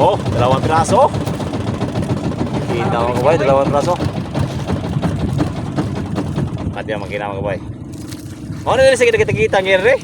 Oh, dalawang piraso. Kita mga kabay, dalawang piraso. At yan makina mga kabay. Ano din sa kita-kita ngayon rin?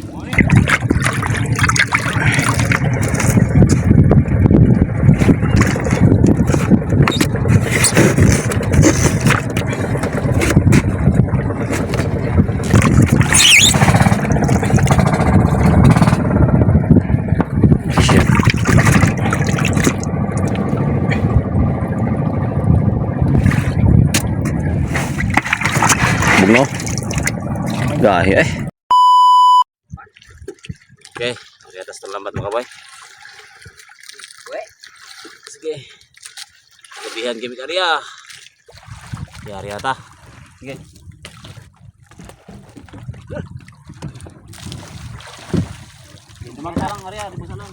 Bugno. Gahi eh. Okay, di atas terlambat mga boy. Sige. Gabihan kami karya. Di area ta. Sige. Dumagsa lang area, di lang.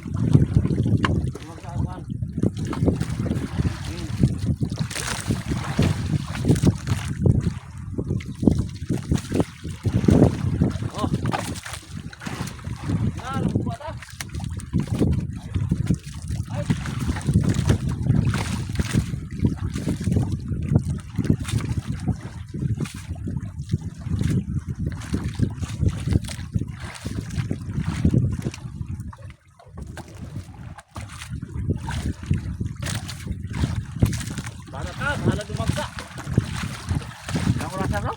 Dumagsa kan. Hala dumagsa. Kamu rasa bro?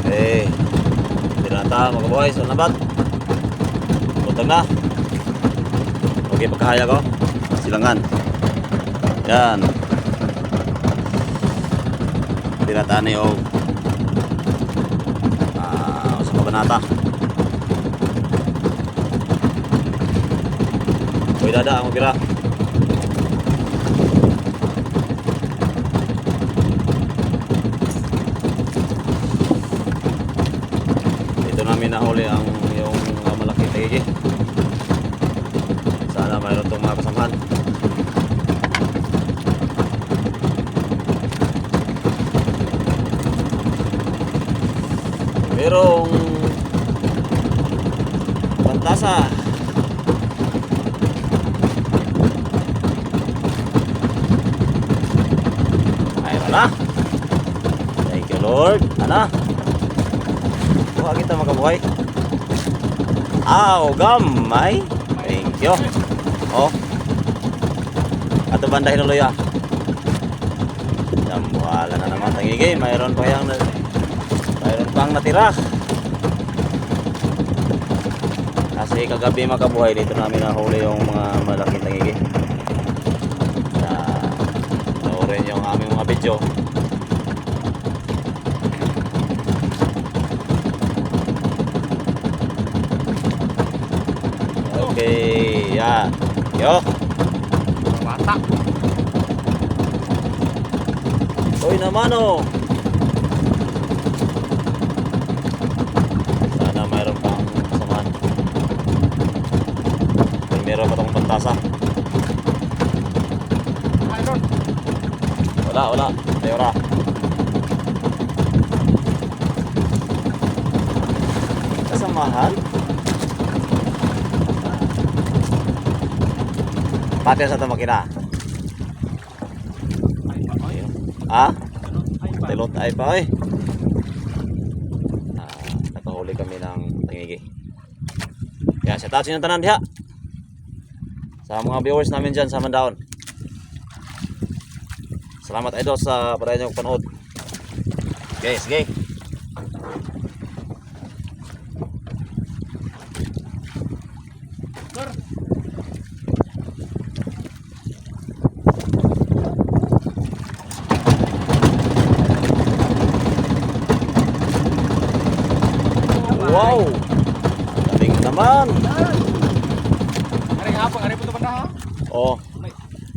Eh, tinata mga boy, so nabat. Butang na. Okay, pagkahaya ko. Silangan. Yan. Tinata na yung sa kabanata. Uy, dada, ang mabira. Dito namin nahuli ang yung malaking tigi. Sana mayroon itong mga kasamahan. Merong pantasa. Ana. Thank you Lord. Ana. Buha kita makabuhay. Gamay. Thank you. Oh. Ato bandahin ulo ya. Buhala na naman tangigay. Mayroon pang natira. Kasi kagabi makabuhay dito namin nahuli yung mga malaking tangigay. Yung aming mga video. Okay, yan. Yo. Bata. Uy naman oh. Sana mayroon pang kasamaan. Meron pa tong pantasa. Wala. Ayora. Kasamahan? Pati sa ito makina. Tilot ay pa eh. Nakahuli kami ng tangigi. Kaya sa taas yung tanan diha. Sa mga viewers namin dyan sa Mandaon. Salamat idol sa padayon nyo panood. Okay, sige. Sir. Wow. Galing naman. Hari apa? Hari puto banda ha? Oh.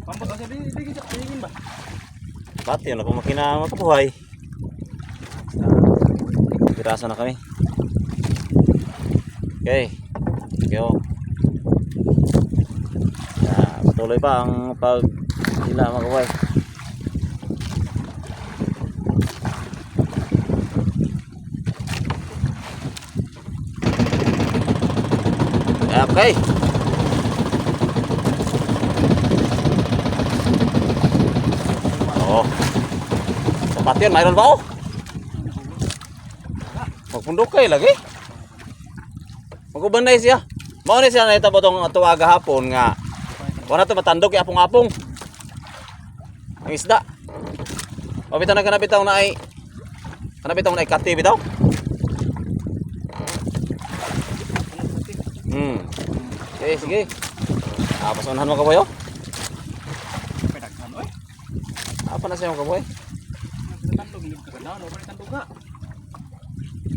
Pambot kasi di ingin ba? Pati yun, makina makabuhay. Pirasa na kami. Okay. Yo. Patuloy pa ang paghila makabuhay. Okay. Oh. Sapat yun, mayroon ba oh? Magpundok kayo lagi. Maguban na siya. Mao ni siya na itabo tong tuwaga hapon nga. Wala to matandog kay apong-apong. Ang isda. O bitaw na kanabitaw na ay kanabitaw na ay kati bitaw. Okay, sige. Pasunahan mo kaboy oh. Pedaghan oy. Apa na siya kaboy? Tandog ni ka na, no ba tandog ka?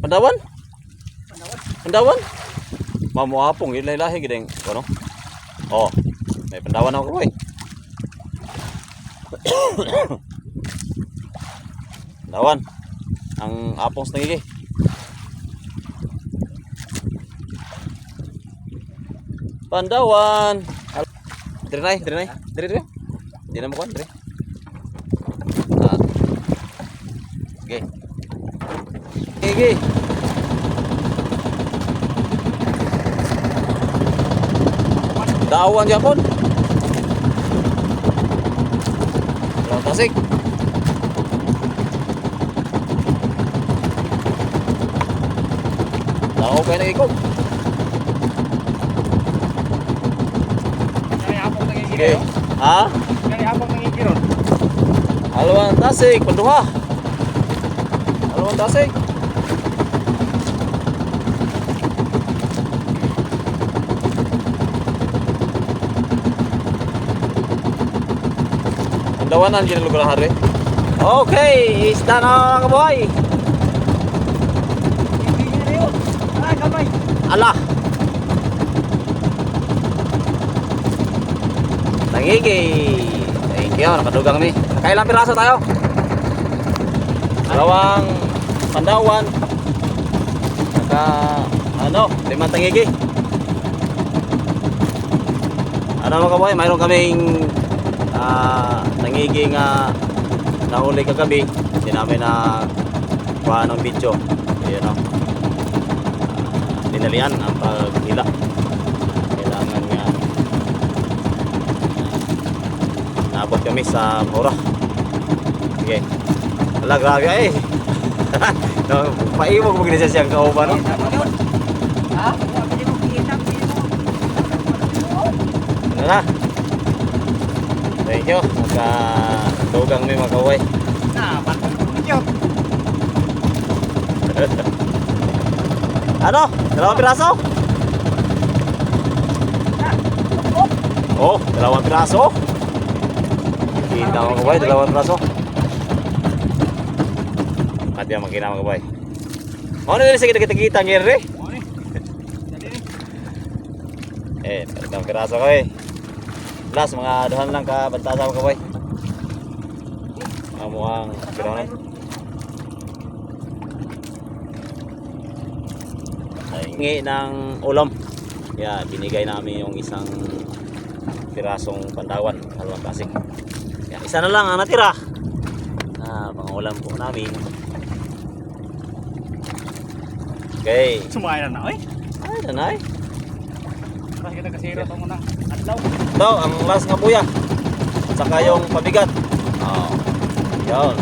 Pandawan? Pandawan. Pandawan? Mamuapong ilahi-lahi gideng ano? Oh. May pandawan ako kaboy. Pandawan. Ang apong sa nangigi. Pandawan. Dire nay. Dire. Di na mo kon, dire. Okay. Okay. Dawan Japon. Lawan tasik. Daw kayo na ikog. Okay. Ha? Kani apong nangigiron. Alwan tasik, penduha. Alwan tasik. Pandawanan dyan lugar hari. Okay, isda na mga boy. Ay, kamay. Alah. Nangigi. Thank you, nakadugang ni. Nakailang piraso tayo? Dalawang pandawan. Naka 5 tangigi. Ano mga kaboy, mayroon kaming tangigi nga nahuli kagabi. Hindi namin na kuha ng video. Ayan o. Dinalian ang paghila. Kailangan nga naabot kami sa mura. Sige. Wala, grabe ay. No, paimog mo siya siyang kauban. No? Ha? Pwede mo kita, pwede mo. Ano na? Thank you. Magkadugang may magkaway. Na, bakit mo niyo? Ano? 2 piraso? Oh, 2 piraso. Kita mo kabay, 2 piraso. At yan makina mo kabay. Ano nila sige kita ngiri? Eh, 2 piraso kabay. Last mga duhan lang ka bantasa mo kabay. Amuang piranan. Hingi ng ulam. Kaya binigay namin yung isang pirasong pandawan, halawang klasik. Kaya isa na lang ang natira. Pangulam po namin. Okay. Sumaya na, oy. Ay, nanay. Kasi kita kasiro ito muna. Adlaw. Ito, ang last nga buya. At saka yung pabigat. Oh. Yun.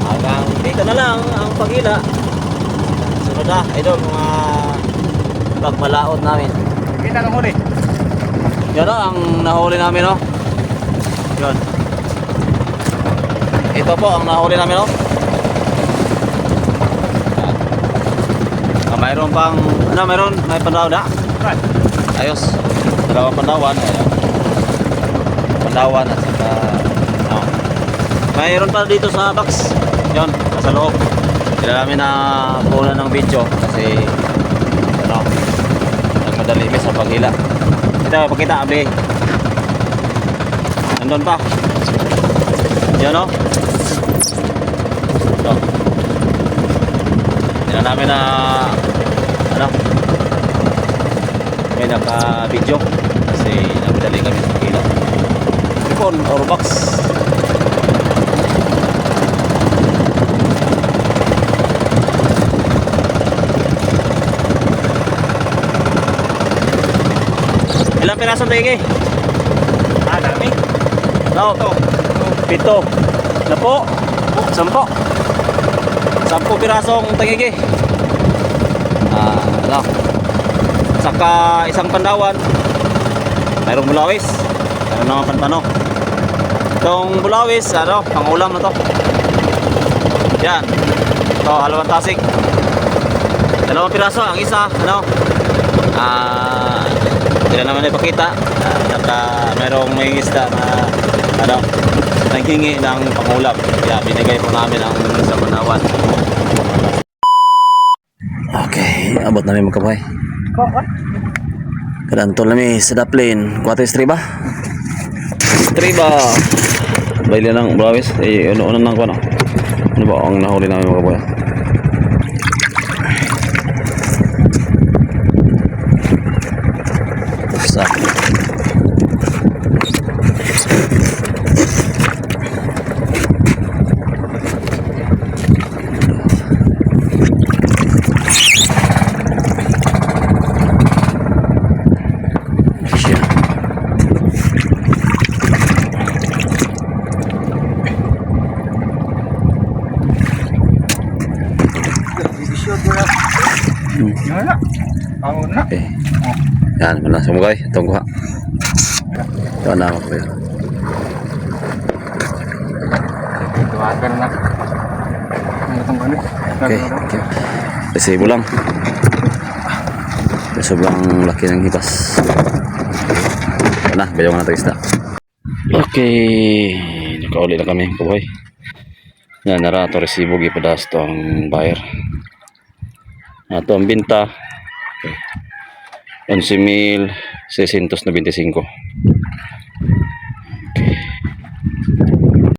Hanggang dito na lang ang pagila. Sunod na, idol, mga pagmalaot namin. Kita ng huli. Yan o, ang nahuli namin o. Yun. Ito po ang nahuli namin o. Mayroon pang, may pandaw na. Right. Ayos. 2 pandawan. Ayan. Pandawan at saka, mayroon pa dito sa box. Yun, sa loob. Hindi namin na punan ng video kasi nagmadali kami sa paghila. Ito, pakita abi. Nandun pa. Yan o. Ito. Hindi na namin na may naka-video kasi nagmadali kami sa paghila. Tripon or box. Ilang pirasong tagigay? Ah, dami. No. Pito. Napo. 10. 10 pirasong tagigay. Ano. Saka isang pandawan. Mayroong bulawis. Mayroon naman panpano. Itong bulawis, ano, pangulam na to. Yan. Ito, halawang tasik. 2 piraso, ang isa, ano. Hindi na naman ipakita. Saka mayroong may isda na, ano, nanghingi ng pangulam. Kaya binigay po namin ang sa Manawan. Okay, abot namin magkabay. Kadantol namin sa Daplin. 4 estriba. Estriba. Baili lang, Blawis. Ano nang ko, ano? Ano ba ang nahuli namin mga kaboy? Sa Yan na. Pangon na. okay. Yan, muna sumugay. Itong kuha. Ito na ako kayo. Tuwagan na. Ang itong ganit. Okay, thank you. Resibo lang. Sobrang laki ng hipas. Ito na, bayong na ito isda. Okay, nakauli na kami, kaboy. Yan, nara ito resibo, gipadas ito ang buyer. Ito ang binta. Okay. 11,695.